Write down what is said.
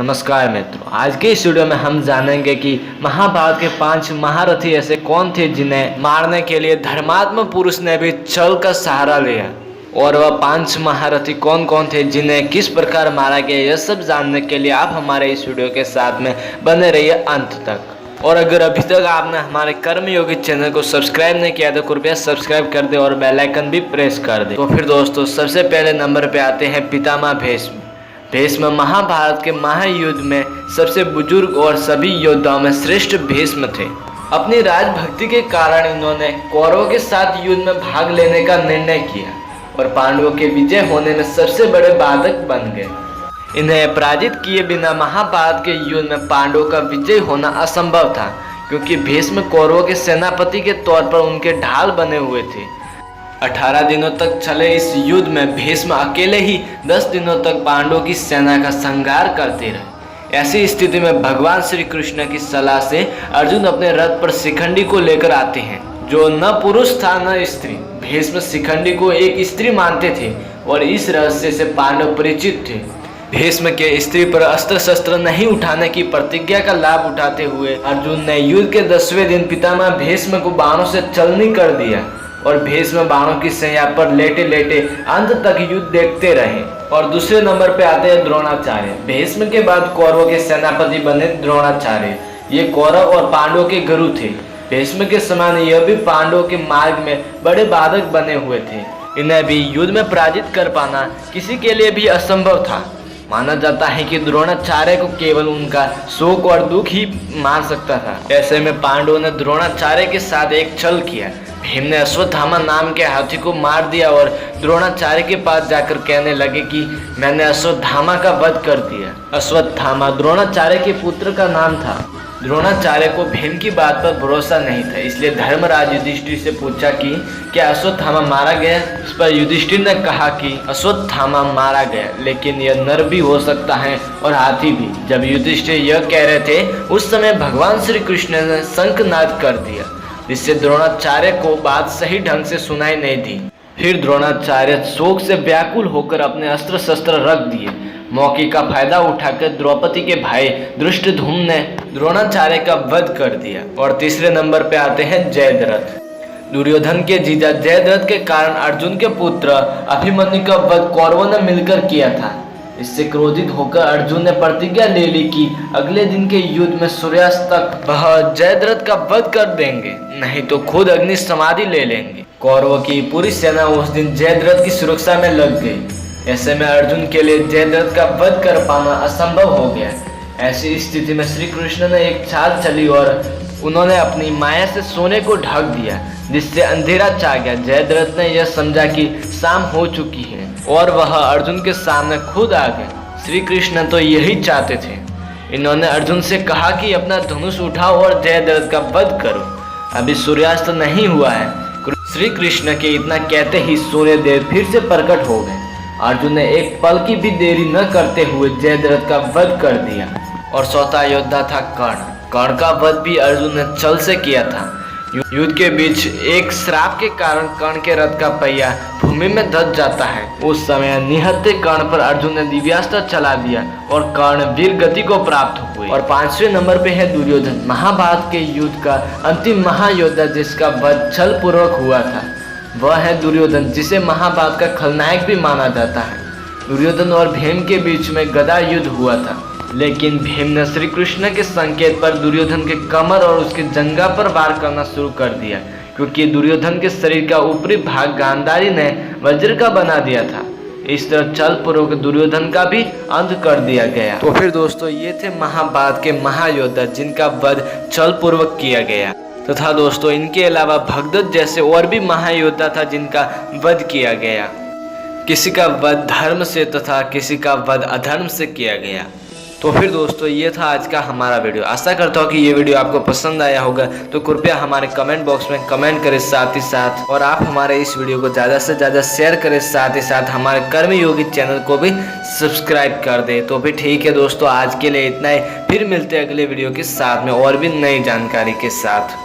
नमस्कार मित्रों, आज के इस वीडियो में हम जानेंगे कि महाभारत के 5 महारथी ऐसे कौन थे जिन्हें मारने के लिए धर्मात्मा पुरुष ने भी छल का सहारा लिया, और वह 5 महारथी कौन कौन थे जिन्हें किस प्रकार मारा गया। यह सब जानने के लिए आप हमारे इस वीडियो के साथ में बने रहिए अंत तक। और अगर अभी तक आपने हमारे कर्मयोगी चैनल को सब्सक्राइब नहीं किया तो कृपया सब्सक्राइब कर दे और बेल आइकन भी प्रेस कर दे। तो फिर दोस्तों, सबसे पहले नंबर पे आते हैं पितामह भीष्म। भीष्म महाभारत के महायुद्ध में सबसे बुजुर्ग और सभी योद्धाओं में श्रेष्ठ भीष्म थे। अपनी राजभक्ति के कारण इन्होंने कौरवों के साथ युद्ध में भाग लेने का निर्णय किया और पांडवों के विजय होने में सबसे बड़े बाधक बन गए। इन्हें पराजित किए बिना महाभारत के युद्ध में पांडवों का विजय होना असंभव था, क्योंकि भीष्म कौरवों के सेनापति के तौर पर उनके ढाल बने हुए थे। 18 दिनों तक चले इस युद्ध में भीष्म अकेले ही 10 दिनों तक पांडवों की सेना का संहार करते रहे। ऐसी स्थिति में भगवान श्री कृष्ण की सलाह से अर्जुन अपने रथ पर शिखंडी को लेकर आते हैं, जो न पुरुष था न स्त्री। भीष्म शिखंडी को एक स्त्री मानते थे और इस रहस्य से पांडव परिचित थे। भीष्म के स्त्री पर अस्त्र शस्त्र नहीं उठाने की प्रतिज्ञा का लाभ उठाते हुए अर्जुन ने युद्ध के 10वें दिन पितामह भीष्म को बाणों से छलनी कर दिया और भीष्म बाणों की सैया पर लेटे लेटे अंत तक युद्ध देखते रहे। और दूसरे नंबर पे आते हैं द्रोणाचार्य। भीष्म के बाद कौरवों के सेनापति बने द्रोणाचार्य। ये कौरव और पांडवों के गुरु थे। भीष्म के समान यह भी पांडवों के मार्ग में बड़े बाधक बने हुए थे। इन्हें भी युद्ध में पराजित कर पाना किसी के लिए भी असंभव था। माना जाता है कि द्रोणाचार्य को केवल उनका शोक और दुख ही मार सकता था। ऐसे में पांडवों ने द्रोणाचार्य के साथ एक छल किया। भीम ने अश्वत्थामा नाम के हाथी को मार दिया और द्रोणाचार्य के पास जाकर कहने लगे कि मैंने अश्वत्थामा का वध कर दिया। अश्वत्थामा द्रोणाचार्य के पुत्र का नाम था। द्रोणाचार्य को भीम की बात पर भरोसा नहीं था, इसलिए धर्मराज युधिष्ठिर से पूछा कि क्या अश्वत्थामा मारा गया। इस पर युधिष्ठिर ने कहा कि अश्वत्थामा मारा गया, लेकिन यह नर भी हो सकता है और हाथी भी। जब युधिष्ठिर यह कह रहे थे, उस समय भगवान श्री कृष्ण ने शंखनाद कर दिया, जिससे द्रोणाचार्य को बात सही ढंग से सुनाई नहीं दी। फिर द्रोणाचार्य शोक से व्याकुल होकर अपने अस्त्र शस्त्र रख दिए। मौके का फायदा उठाकर द्रौपदी के भाई धृष्टद्युम्न ने द्रोणाचार्य का वध कर दिया। और तीसरे नंबर पे आते हैं जयद्रथ। दुर्योधन के जीजा जयद्रथ के कारण अर्जुन के पुत्र अभिमन्यु का वध कौरवों ने मिलकर किया था। इससे क्रोधित होकर अर्जुन ने प्रतिज्ञा ले ली कि अगले दिन के युद्ध में सूर्यास्त तक वह जयद्रथ का वध कर देंगे, नहीं तो खुद अग्नि समाधि ले लेंगे। कौरवों की पूरी सेना उस दिन जयद्रथ की सुरक्षा में लग गई। ऐसे में अर्जुन के लिए जयद्रथ का वध कर पाना असंभव हो गया। ऐसी स्थिति में श्री कृष्ण ने एक चाल चली और उन्होंने अपनी माया से सोने को ढक दिया, जिससे अंधेरा छा गया। जयद्रथ ने यह समझा कि शाम हो चुकी है और वह अर्जुन के सामने खुद आ गए। श्री कृष्ण तो यही चाहते थे। इन्होंने अर्जुन से कहा कि अपना धनुष उठाओ और जयद्रथ का वध करो, अभी सूर्यास्त नहीं हुआ है। श्री कृष्ण के इतना कहते ही सूर्यदेव फिर से प्रकट हो गए। अर्जुन ने एक पल की भी देरी न करते हुए जयद्रथ का वध कर दिया। और चौथा योद्धा था कर्ण। कर्ण का वध भी अर्जुन ने छल से किया था। युद्ध के बीच एक श्राप के कारण कर्ण के रथ का पहिया भूमि में धंस जाता है। उस समय निहत्थे कर्ण पर अर्जुन ने दिव्यास्त्र चला दिया और कर्ण वीर गति को प्राप्त हुए। और 5वें नंबर पे है दुर्योधन। महाभारत के युद्ध का अंतिम महायोद्धा जिसका वध छल पूर्वक हुआ था, वह है दुर्योधन, जिसे महाभारत का खलनायक भी माना जाता है। दुर्योधन और भीम के बीच में गदा युद्ध हुआ था, लेकिन भीम ने श्री कृष्ण के संकेत पर दुर्योधन के कमर और उसके जंघा पर वार करना शुरू कर दिया, क्योंकि दुर्योधन के शरीर का ऊपरी भाग गांधारी ने वज्र का बना दिया था। इस तरह छल पूर्वक दुर्योधन का भी अंत कर दिया गया। तो फिर दोस्तों, ये थे महाभारत के महायोद्धा जिनका वध छल पूर्वक किया गया। तथा दोस्तों, इनके अलावा भगदत्त जैसे और भी महायोद्धा था जिनका वध किया गया। किसी का वध धर्म से तथा किसी का वध अधर्म से किया गया। तो फिर दोस्तों, ये था आज का हमारा वीडियो। आशा करता हूँ कि ये वीडियो आपको पसंद आया होगा, तो कृपया हमारे कमेंट बॉक्स में कमेंट करें साथ ही साथ, और आप हमारे इस वीडियो को ज़्यादा से ज़्यादा शेयर करें, साथ ही साथ हमारे कर्मयोगी चैनल को भी सब्सक्राइब कर दें। तो फिर ठीक है दोस्तों, आज के लिए इतना ही। फिर मिलते हैं अगले वीडियो के साथ में और भी नई जानकारी के साथ।